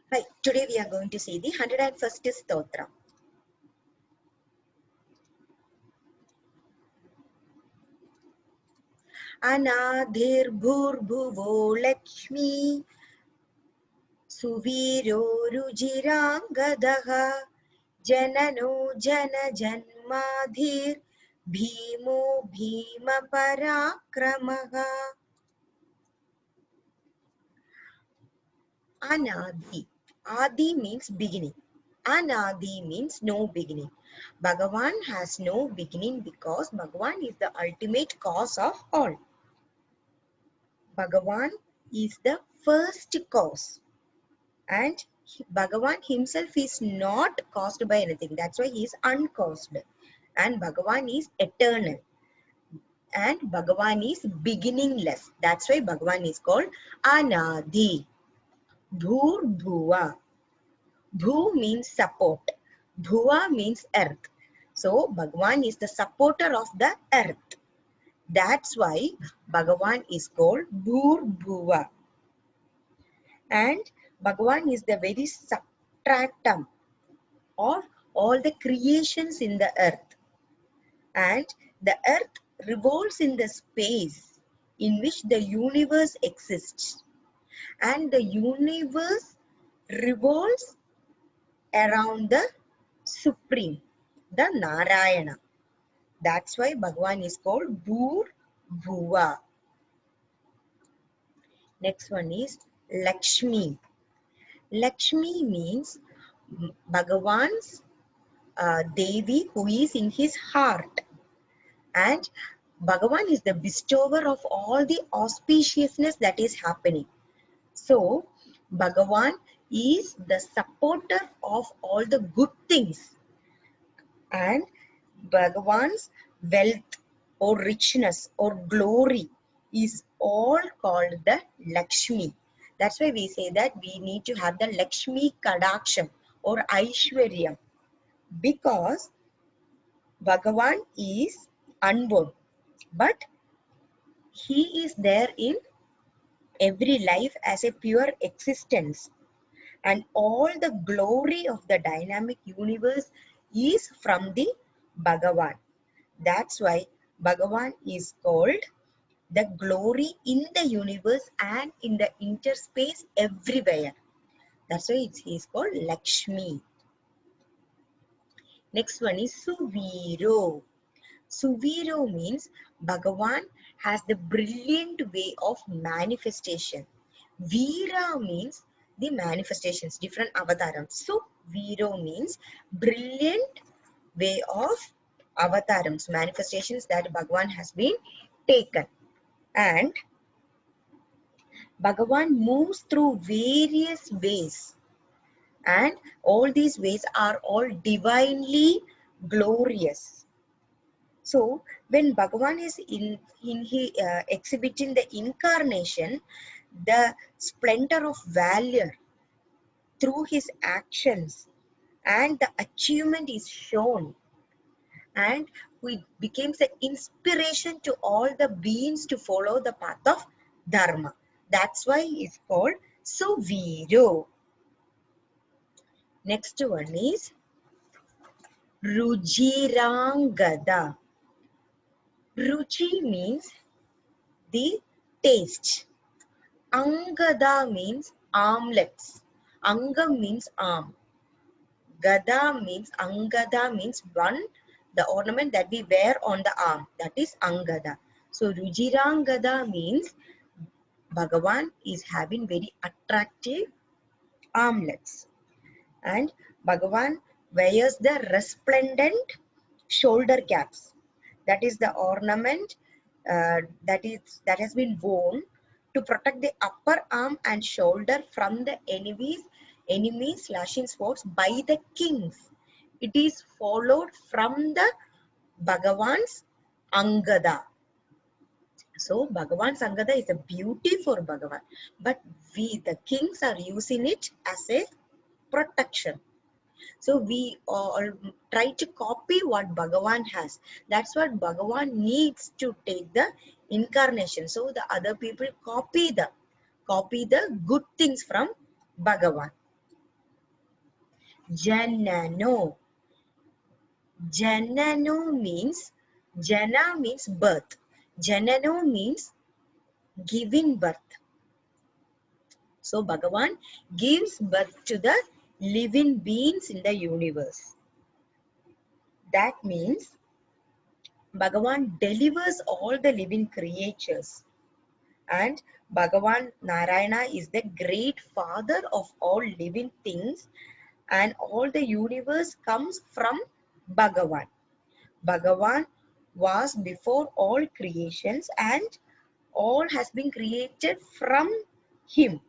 Hi, today we are going to see the 101st Stotra. Anadhir bhurbhuvo Lakshmi Suviro Rujirangadaha Janano Jana Janmadhir Bhimo Bhima Parakramaha. Anadi. Adi means beginning. Anadi means no beginning. Bhagavan has no beginning because Bhagavan is the ultimate cause of all. Bhagavan is the first cause, and Bhagavan himself is not caused by anything. That's why he is uncaused. And Bhagavan is eternal. And Bhagavan is beginningless. That's why Bhagavan is called Anadi. Bhur Bhuva. Bhu means support. Bhuva means earth. So Bhagavan is the supporter of the earth. That's why Bhagavan is called Bhur Bhuva. And Bhagavan is the very substratum of all the creations in the earth. And the earth revolves in the space in which the universe exists. And the universe revolves around the Supreme, the Narayana. That's why Bhagavan is called Bhur Bhuva. Next one is Lakshmi. Lakshmi means Bhagavan's Devi who is in his heart. And Bhagavan is the bestower of all the auspiciousness that is happening. So, Bhagavan is the supporter of all the good things. And Bhagavan's wealth or richness or glory is all called the Lakshmi. That's why we say that we need to have the Lakshmi Kadaksham or Aishwaryam, because Bhagavan is unborn, but he is there in every life as a pure existence, and all the glory of the dynamic universe is from the Bhagavan. That's why Bhagavan is called the glory in the universe and in the interspace everywhere. That's why he is called Lakshmi. Next one is Suviro. Suviro means Bhagavan has the brilliant way of manifestation. Veera means the manifestations, different avatarams. So Viro means brilliant way of avatarams, manifestations that Bhagavan has been taken. And Bhagavan moves through various ways, and all these ways are all divinely glorious. So when Bhagavan is exhibiting the incarnation, the splendor of valor through his actions and the achievement is shown, and it becomes an inspiration to all the beings to follow the path of Dharma. That's why it's called Suviro. Next one is Rujirangada. Ruchi means the taste. Angada means armlets. Angam means arm. Angada means one, the ornament that we wear on the arm. That is Angada. So Rujirangada means Bhagavan is having very attractive armlets. And Bhagavan wears the resplendent shoulder caps. That is the ornament that has been worn to protect the upper arm and shoulder from the enemies slashing swords by the kings. It is followed from the Bhagavan's Angada. So Bhagavan's Angada is a beauty for Bhagavan, but we the kings are using it as a protection. So we all try to copy what Bhagavan has. That's what Bhagavan needs to take the incarnation. So the other people copy the good things from Bhagavan. Janano. Janano means, Jana means birth. Janano means giving birth. So Bhagavan gives birth to the living beings in the universe. That means Bhagavan delivers all the living creatures. And Bhagavan Narayana is the great father of all living things, and all the universe comes from Bhagavan. Bhagavan was before all creations, and all has been created from him.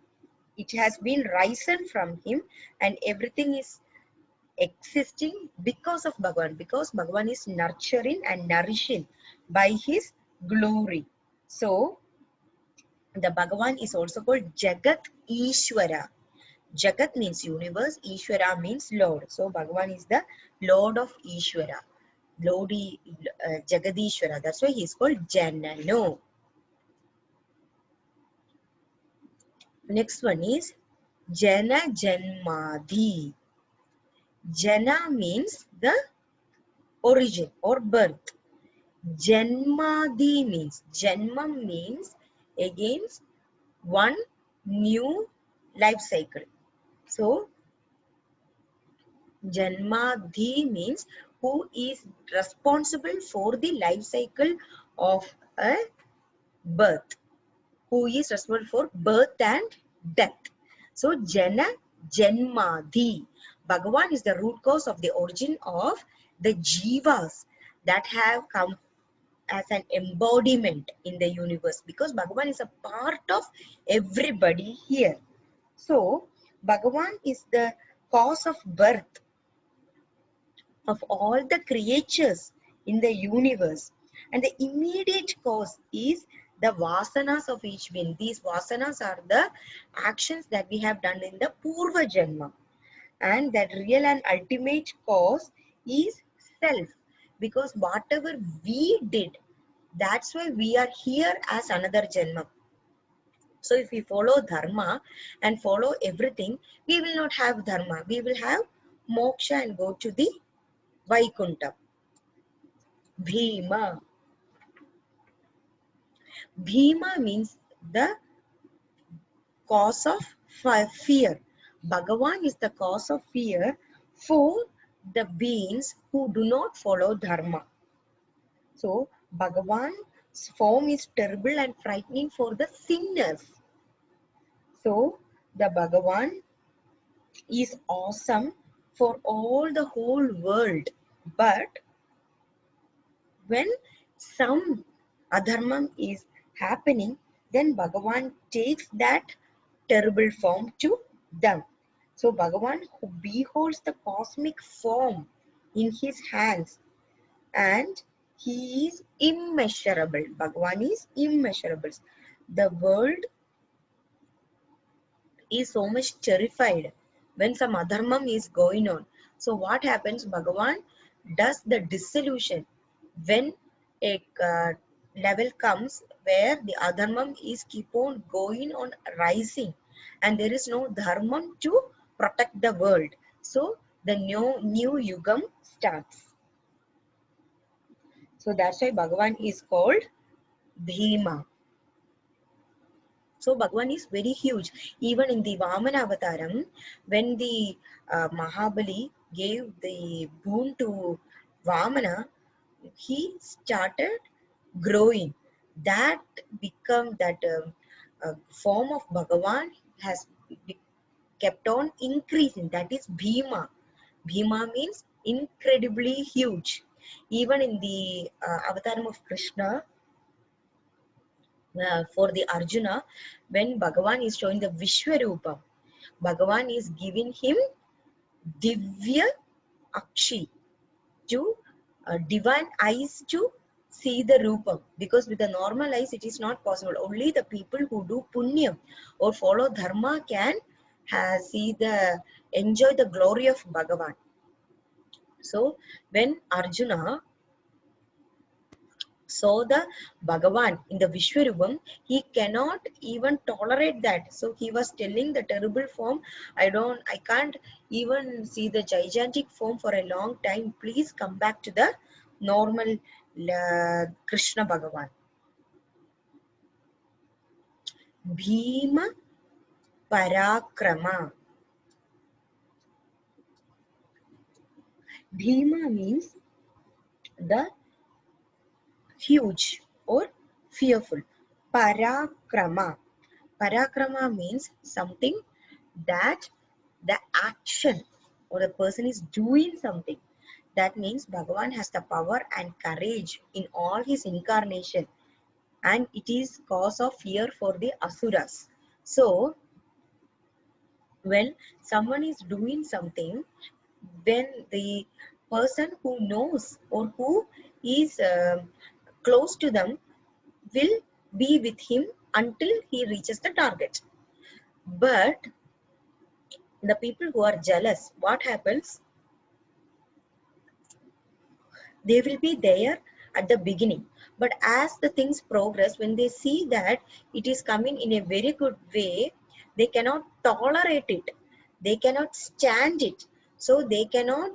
It has been risen from him, and everything is existing because of Bhagavan, because Bhagavan is nurturing and nourishing by his glory. So the Bhagavan is also called Jagat Ishwara. Jagat means universe, Ishwara means Lord. So Bhagavan is the Lord of Ishwara. Lodi Jagadishwara. That's why he is called Janano. Next one is Jana Janmadhi. Jana means the origin or birth. Janmadhi means, Janmam means against one new life cycle. So Janmadhi means who is responsible for the life cycle of a birth, who is responsible for birth and death. So Jana Janmadhi. Bhagavan is the root cause of the origin of the jivas that have come as an embodiment in the universe, because Bhagavan is a part of everybody here. So Bhagavan is the cause of birth of all the creatures in the universe, and the immediate cause is the vasanas of each being. These vasanas are the actions that we have done in the Purva Janma, and that real and ultimate cause is self, because whatever we did, that's why we are here as another Janma. So if we follow dharma and follow everything, we will not have dharma, we will have moksha and go to the Vaikuntha. Bhima. Bhima means the cause of fear. Bhagavan is the cause of fear for the beings who do not follow dharma. So Bhagavan's form is terrible and frightening for the sinners. So the Bhagavan is awesome for all the whole world. But when some adharmam is happening, then Bhagavan takes that terrible form to them. So Bhagavan who beholds the cosmic form in his hands, and he is immeasurable. Bhagavan is immeasurable. The world is so much terrified when some adharmam is going on. So what happens? Bhagavan does the dissolution when a level comes where the adharmam is keep on going on rising, and there is no dharmam to protect the world. So the new yugam starts. So that's why Bhagavan is called Bhima. So Bhagavan is very huge. Even in the Vamana Avataram, when the Mahabali gave the boon to Vamana, he started growing. That become that form of Bhagavan has kept on increasing. That is Bhima. Bhima means incredibly huge. Even in the Avataram of Krishna, for the Arjuna, when Bhagavan is showing the Vishwarupa, Bhagavan is giving him Divya Akshi, to divine eyes to see the Rupam, because with the normal eyes it is not possible. Only the people who do Punyam or follow Dharma can enjoy the glory of Bhagavan. So when Arjuna So the Bhagavan in the Vishwarupam, he cannot even tolerate that. So he was telling the terrible form, I can't even see the gigantic form for a long time. Please come back to the normal Krishna Bhagavan. Bhima Parakrama. Bhima means the huge or fearful. Parakrama. Parakrama means something that the action or the person is doing something. That means Bhagavan has the power and courage in all his incarnation, and it is cause of fear for the asuras. So when someone is doing something, when the person who knows or who is close to them will be with him until he reaches the target. But the people who are jealous, what happens? They will be there at the beginning, but as the things progress, when they see that it is coming in a very good way, they cannot tolerate it, they cannot stand it, so they cannot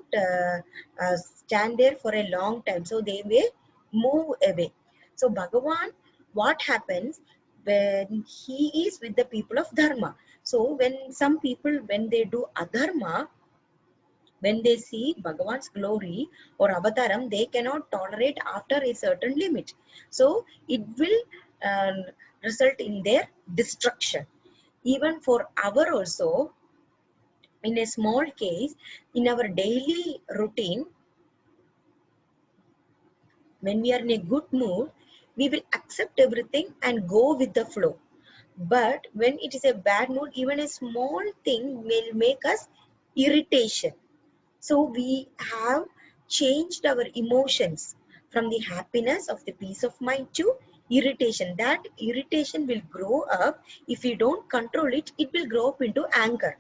stand there for a long time, so they will move away. So Bhagavan, what happens when he is with the people of dharma? So when some people, when they do adharma, when they see Bhagavan's glory or avataram, they cannot tolerate after a certain limit. So it will result in their destruction. Even for our also, in a small case, in our daily routine, when we are in a good mood, we will accept everything and go with the flow. But when it is a bad mood, even a small thing will make us irritation. So we have changed our emotions from the happiness of the peace of mind to irritation. That irritation will grow up. If we don't control it, it will grow up into anger.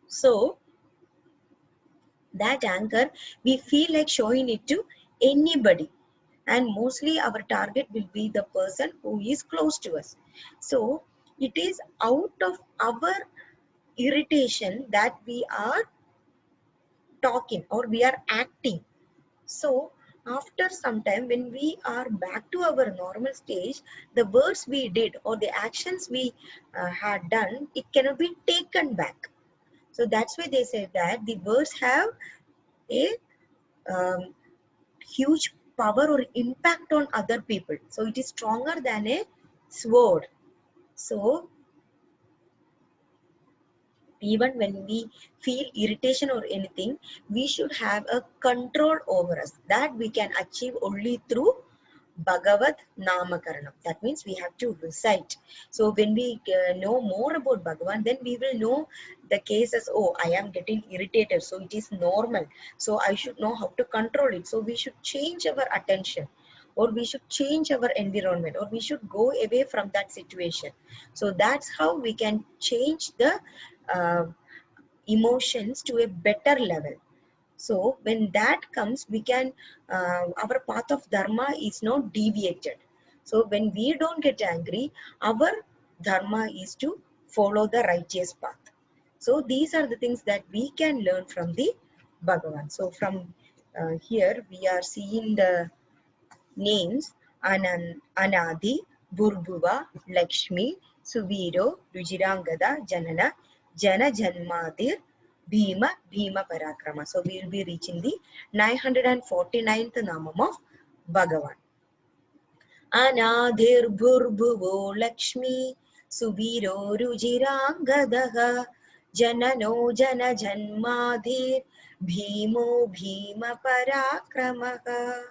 So that anger, we feel like showing it to anybody. And mostly our target will be the person who is close to us. So it is out of our irritation that we are talking or we are acting. So after some time, when we are back to our normal stage, the words we did or the actions we had done, it cannot be taken back. So that's why they say that the words have a um, huge power or impact on other people. So it is stronger than a sword. So even when we feel irritation or anything, we should have a control over us. That we can achieve only through Bhagavad Namakaranam. That means we have to recite. So when we know more about Bhagavan, then we will know the cases. Oh, I am getting irritated, so it is normal. So I should know how to control it. So we should change our attention, or we should change our environment, or we should go away from that situation. So that's how we can change the uh, emotions to a better level. So when that comes, we can, our path of dharma is not deviated. So when we don't get angry, our dharma is to follow the righteous path. So these are the things that we can learn from the Bhagavan. So from here we are seeing the names Anadi, Burbuva, Lakshmi, Suviro, Rujirangada, Janana, Jana Janmadir, Bhima, Bhima Parakrama. So we will be reaching the 949th Namam of Bhagavan. Anadir Burbuvo Lakshmi, Suviro Rujirangadaha, Janano Jana Janmadir, Bhimo Bhima Parakramaha.